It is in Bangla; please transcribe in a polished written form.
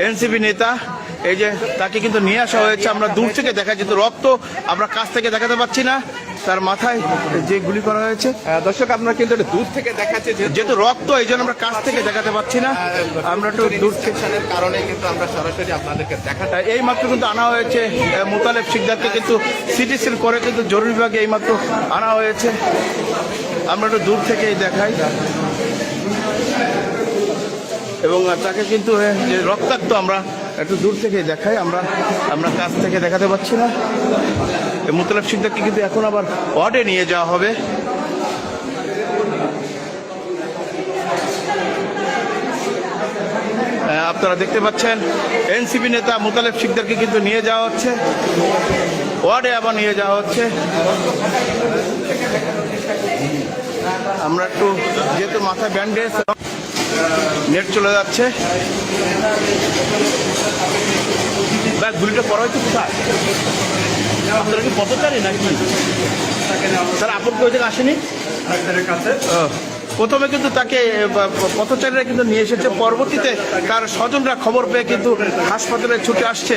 এনসিপি নেতা, এই যে তাকে কিন্তু নিয়ে আসা হয়েছে। আমরা দূর থেকে দেখা যেত রক্ত, আমরা কাছ থেকে দেখাতে পাচ্ছি না, তার মাথায় যে গুলি করা হয়েছে। দর্শক আপনারা কিন্তু এটা দূর থেকে দেখাচ্ছে, যেহেতু রক্ত এই জন্য আমরা কাছ থেকে দেখাতে পাচ্ছি না, আমরা একটু দূর থেকে কারণে কিন্তু আমরা সরাসরি আপনাদেরকে দেখাতে। এই মাত্র কিন্তু আনা হয়েছে মোতালেব শিকদারকে, কিন্তু সিটিসির করে কিন্তু জরুরি বিভাগে এই মাত্র আনা হয়েছে। আমরা একটু দূর থেকেই দেখাই, এবং তাকে কিন্তু যে রক্তাক্ত আমরা একটু দূর থেকে দেখাই, আমরা কাছ থেকে দেখাতে পাচ্ছি না। মোতালেব শিকদারকে কিন্তু এখন আবার ওয়ার্ডে নিয়ে যাওয়া হবে। আপনারা দেখতে পাচ্ছেন এনসিপি নেতা মোতালেব শিকদারকে কিন্তু নিয়ে যাওয়া হচ্ছে, ওয়ার্ডে আবার নিয়ে যাওয়া হচ্ছে। আমরা একটু, যেহেতু মাথায় ব্যান্ডেজ, নেট চলে যাচ্ছে। গুলিটা করা হয়েছে কোথায়? আপনারা কি পথচারী নাকি স্যার? আপন কেউ থেকে আসেনি কাছে? প্রথমে কিন্তু তাকে পথচারীরা কিন্তু নিয়ে এসেছে, পরবর্তীতে তার স্বজনরা খবর পেয়ে কিন্তু হাসপাতালে ছুটে আসছে।